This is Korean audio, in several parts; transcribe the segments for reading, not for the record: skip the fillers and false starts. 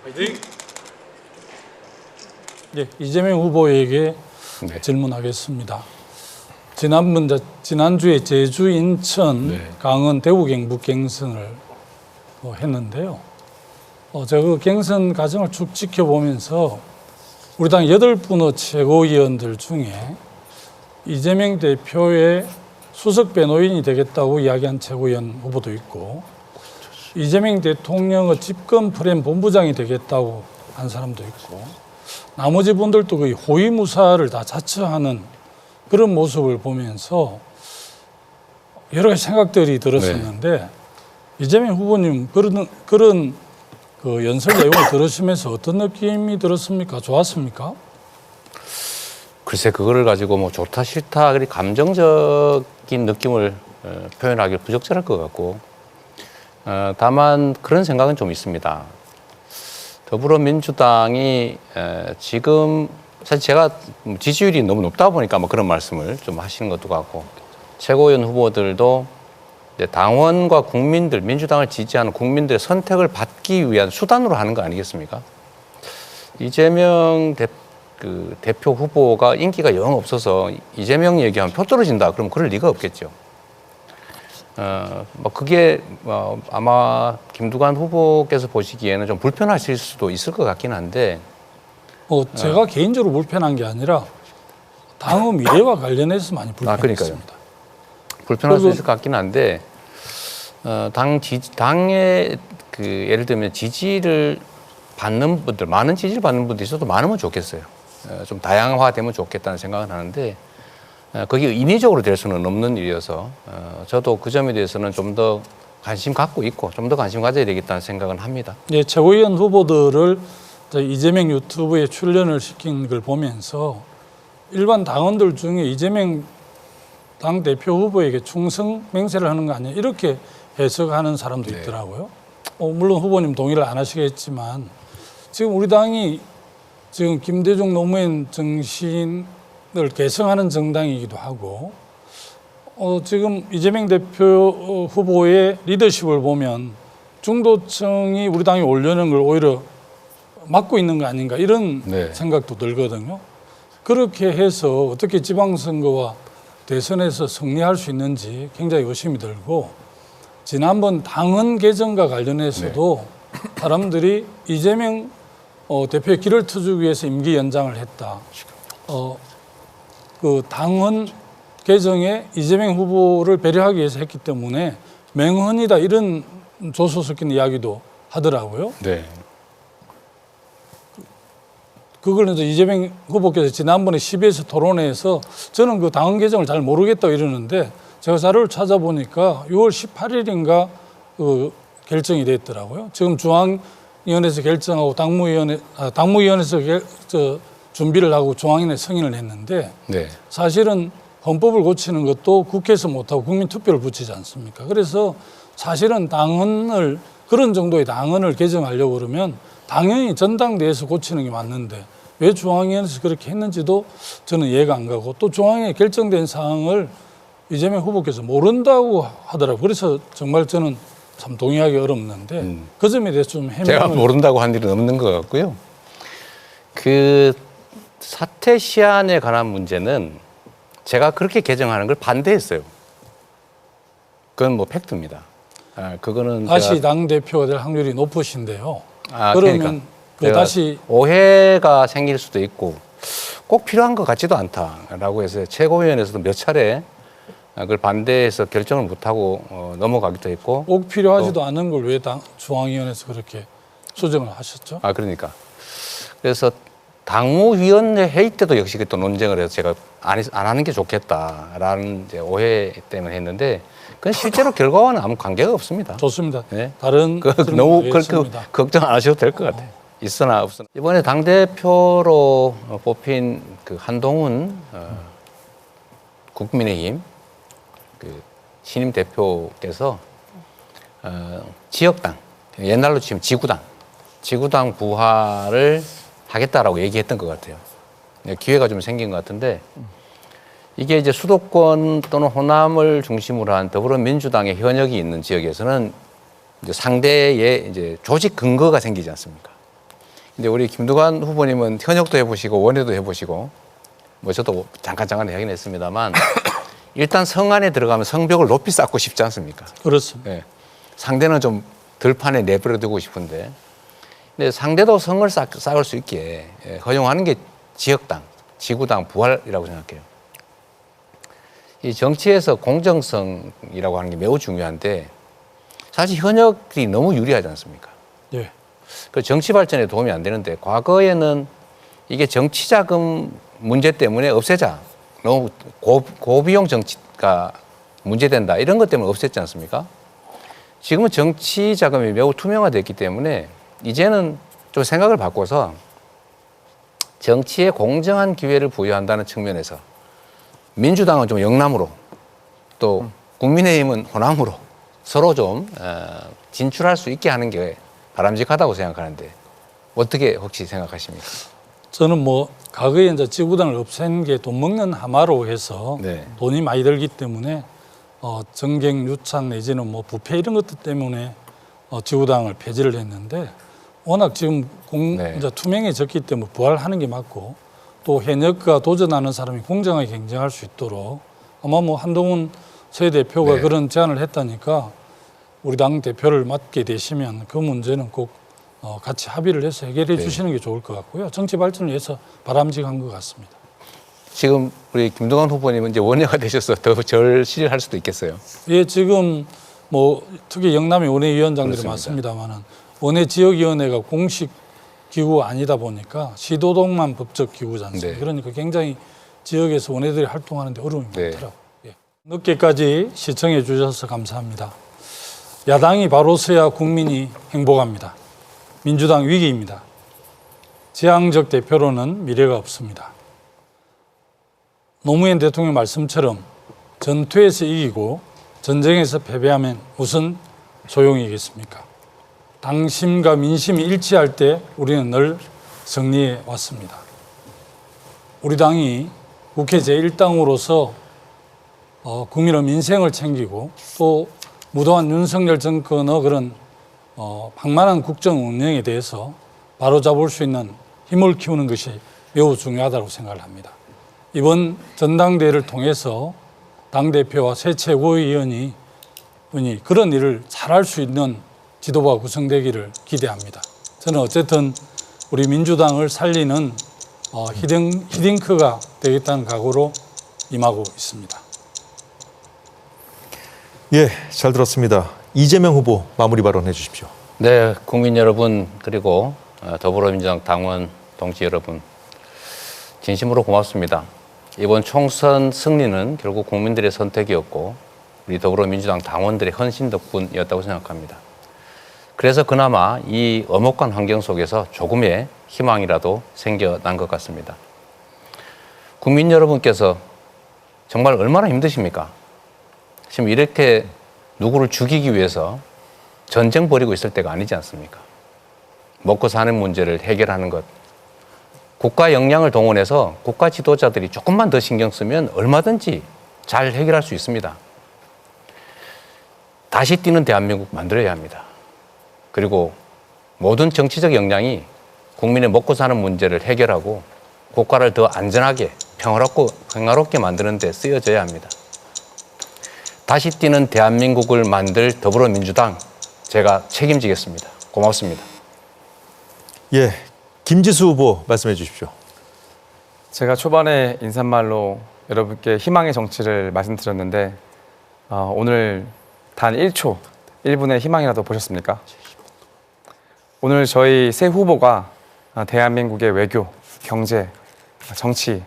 화이팅! 네, 이재명 후보에게 질문하겠습니다. 지난주에 제주, 인천, 강원, 대구 경북 경선을 했는데요. 제가 그 경선 과정을 쭉 지켜보면서 우리 당 8분의 최고위원들 중에 이재명 대표의 수석 변호인이 되겠다고 이야기한 최고위원 후보도 있고 이재명 대통령의 집권 프레임 본부장이 되겠다고 한 사람도 있고 나머지 분들도 거의 호위무사를 다 자처하는 그런 모습을 보면서 여러 가지 생각들이 들었었는데 이재명 후보님 그런 그 연설 내용을 들으시면서 어떤 느낌이 들었습니까? 좋았습니까? 글쎄 그거를 가지고 뭐 좋다 싫다 그리 감정적인 느낌을 표현하기 부적절할 것 같고 다만 그런 생각은 좀 있습니다. 더불어민주당이 지금 사실 제가 지지율이 너무 높다 보니까 뭐 그런 말씀을 좀 하시는 것도 같고 최고위원 후보들도 이제 당원과 국민들, 민주당을 지지하는 국민들의 선택을 받기 위한 수단으로 하는 거 아니겠습니까? 이재명 대표 후보가 인기가 영 없어서 이재명 얘기하면 표 떨어진다. 그럼 그럴 리가 없겠죠. 뭐 그게 아마 김두관 후보께서 보시기에는 좀 불편하실 수도 있을 것 같긴 한데 제가 개인적으로 불편한 게 아니라 당의 미래와 관련해서 많이 불편했습니다. 불편할 수 있을 것 같긴 한데 당의 그 예를 들면 지지를 받는 분들, 많은 지지를 받는 분들이 있어도 많으면 좋겠어요. 좀 다양화되면 좋겠다는 생각은 하는데 그게 인위적으로 될 수는 없는 일이어서 저도 그 점에 대해서는 좀 더 관심 갖고 있고 좀 더 관심 가져야 되겠다는 생각은 합니다. 예, 최고위원 후보들을 이재명 유튜브에 출연을 시킨 걸 보면서 일반 당원들 중에 이재명 당 대표 후보에게 충성 맹세를 하는 거 아니냐 이렇게 해석하는 사람도 있더라고요. 물론 후보님 동의를 안 하시겠지만 지금 우리 당이 지금 김대중 노무현 정신을 계승하는 정당이기도 하고 지금 이재명 대표 후보의 리더십을 보면 중도층이 우리 당에 오려는 걸 오히려 막고 있는 거 아닌가 이런 생각도 들거든요. 그렇게 해서 어떻게 지방선거와 대선에서 승리할 수 있는지 굉장히 의심이 들고 지난번 당헌 개정과 관련해서도 사람들이 이재명 대표의 길을 터주기 위해서 임기 연장을 했다. 그 당헌 개정에 이재명 후보를 배려하기 위해서 했기 때문에 맹헌이다 이런 조소 섞인 이야기도 하더라고요. 네. 그걸 이제 이재명 후보께서 지난번에 CBS 토론회에서 저는 그 당헌 개정을 잘 모르겠다고 이러는데 제가 자료를 찾아보니까 6월 18일인가 그 결정이 됐더라고요. 지금 중앙위원회에서 결정하고 당무위원회에서 준비를 하고 중앙위원회 승인을 했는데 사실은 헌법을 고치는 것도 국회에서 못하고 국민투표를 붙이지 않습니까? 그래서 사실은 당헌을 그런 정도의 당헌을 개정하려고 그러면 당연히 전당대회에서 고치는 게 맞는데 왜 중앙위원회에서 그렇게 했는지도 저는 이해가 안 가고 또 중앙위에 결정된 사항을 이재명 후보께서 모른다고 하더라고요. 그래서 정말 저는 참 동의하기 어렵는데 그 점에 대해서 좀 해명을. 제가 모른다고 한 일은 없는 것 같고요. 그 사퇴 시한에 관한 문제는 제가 그렇게 개정하는 걸 반대했어요. 그건 뭐 팩트입니다. 그거는 다시 당대표가 될 확률이 높으신데요. 그러면 그러니까 다시 오해가 생길 수도 있고 꼭 필요한 것 같지도 않다라고 해서 최고위원회에서도 몇 차례 그걸 반대해서 결정을 못하고 넘어가기도 했고 꼭 필요하지도 않은 걸 왜 중앙위원회에서 그렇게 수정을 하셨죠? 그러니까 그래서 당무위원회 회의 때도 역시 또 논쟁을 해서 제가 안 하는 게 좋겠다라는 이제 오해 때문에 했는데 그건 실제로 결과와는 아무 관계가 없습니다. 좋습니다. 네. 다른 너무 그렇게 걱정 안 하셔도 될 것 같아요. 있으나 없으나 이번에 당 대표로 뽑힌 그 한동훈 국민의힘 그 신임 대표께서 지역당 옛날로 치면 지구당 부활을 하겠다라고 얘기했던 것 같아요. 기회가 좀 생긴 것 같은데 이게 이제 수도권 또는 호남을 중심으로 한 더불어민주당의 현역이 있는 지역에서는 이제 상대의 이제 조직 근거가 생기지 않습니까? 근데 우리 김두관 후보님은 현역도 해보시고 원외도 해보시고 뭐 저도 잠깐 하긴 했습니다만 일단 성 안에 들어가면 성벽을 높이 쌓고 싶지 않습니까? 그렇습니다. 예. 상대는 좀 들판에 내버려 두고 싶은데 근데 상대도 성을 쌓을 수 있게 허용하는 게 지역당, 지구당 부활이라고 생각해요. 이 정치에서 공정성이라고 하는 게 매우 중요한데 사실 현역이 너무 유리하지 않습니까? 예. 그 정치 발전에 도움이 안 되는데 과거에는 이게 정치 자금 문제 때문에 없애자. 너무 고비용 정치가 문제된다. 이런 것 때문에 없앴지 않습니까? 지금은 정치 자금이 매우 투명화됐기 때문에 이제는 좀 생각을 바꿔서 정치에 공정한 기회를 부여한다는 측면에서 민주당은 좀 영남으로 또 국민의힘은 호남으로 서로 좀 진출할 수 있게 하는 게 바람직하다고 생각하는데 어떻게 혹시 생각하십니까? 저는 뭐 과거에 이제 지구당을 없앤 게 돈 먹는 하마로 해서 네. 돈이 많이 들기 때문에 정경 유착 내지는 뭐 부패 이런 것들 때문에 지구당을 폐지를 했는데 워낙 지금 네. 이제 투명해졌기 때문에 부활하는 게 맞고 또 현역과 도전하는 사람이 공정하게 경쟁할 수 있도록 아마 뭐 한동훈 새 대표가 네. 그런 제안을 했다니까 우리 당 대표를 맡게 되시면 그 문제는 꼭 같이 합의를 해서 해결해 네. 주시는 게 좋을 것 같고요. 정치 발전을 위해서 바람직한 것 같습니다. 지금 우리 김두관 후보님은 이제 원내가 되셔서 더 절실할 수도 있겠어요. 예, 지금 뭐 특히 영남의 원내위원장들이 그렇습니다. 많습니다만은 원내 지역위원회가 공식 기구 아니다 보니까 시도동만 법적 기구지 않습니까? 네. 그러니까 굉장히 지역에서 원내들이 활동하는데 어려움이 네. 많더라고요. 예. 늦게까지 시청해 주셔서 감사합니다. 야당이 바로 서야 국민이 행복합니다. 민주당 위기입니다. 지향적 대표로는 미래가 없습니다. 노무현 대통령 말씀처럼 전투에서 이기고 전쟁에서 패배하면 무슨 소용이겠습니까? 당심과 민심이 일치할 때 우리는 늘 승리해 왔습니다. 우리 당이 국회 제1당으로서 국민의 민생을 챙기고 또 무도한 윤석열 정권의 그런 방만한 국정 운영에 대해서 바로잡을 수 있는 힘을 키우는 것이 매우 중요하다고 생각을 합니다. 이번 전당대회를 통해서 당대표와 새 최고위원이 그런 일을 잘할 수 있는 지도부가 구성되기를 기대합니다. 저는 어쨌든 우리 민주당을 살리는 히딩크가 되겠다는 각오로 임하고 있습니다. 예, 잘 들었습니다. 이재명 후보 마무리 발언해 주십시오. 네, 국민 여러분 그리고 더불어민주당 당원 동지 여러분 진심으로 고맙습니다. 이번 총선 승리는 결국 국민들의 선택이었고 우리 더불어민주당 당원들의 헌신 덕분이었다고 생각합니다. 그래서 그나마 이 엄혹한 환경 속에서 조금의 희망이라도 생겨난 것 같습니다. 국민 여러분께서 정말 얼마나 힘드십니까? 지금 이렇게 누구를 죽이기 위해서 전쟁 벌이고 있을 때가 아니지 않습니까? 먹고 사는 문제를 해결하는 것. 국가 역량을 동원해서 국가 지도자들이 조금만 더 신경 쓰면 얼마든지 잘 해결할 수 있습니다. 다시 뛰는 대한민국 만들어야 합니다. 그리고 모든 정치적 역량이 국민의 먹고 사는 문제를 해결하고 국가를 더 안전하게 평화롭게 만드는 데 쓰여져야 합니다. 다시 뛰는 대한민국을 만들 더불어민주당 제가 책임지겠습니다. 고맙습니다. 예, 김지수 후보 말씀해 주십시오. 제가 초반에 인사말로 여러분께 희망의 정치를 말씀드렸는데 오늘 단 1초, 1분의 희망이라도 보셨습니까? 오늘 저희 새 후보가 대한민국의 외교, 경제, 정치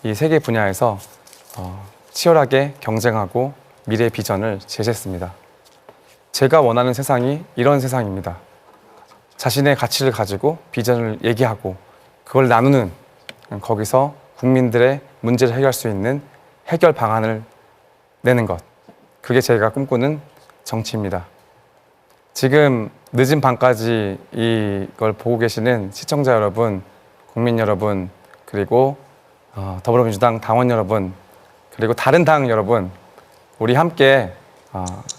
이 세 개 분야에서 치열하게 경쟁하고 미래 비전을 제시했습니다. 제가 원하는 세상이 이런 세상입니다. 자신의 가치를 가지고 비전을 얘기하고 그걸 나누는 거기서 국민들의 문제를 해결할 수 있는 해결 방안을 내는 것. 그게 제가 꿈꾸는 정치입니다. 지금 늦은 밤까지 이걸 보고 계시는 시청자 여러분, 국민 여러분, 그리고 더불어민주당 당원 여러분, 그리고 다른 당 여러분, 우리 함께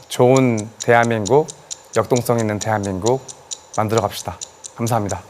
좋은 대한민국, 역동성 있는 대한민국 만들어 갑시다. 감사합니다.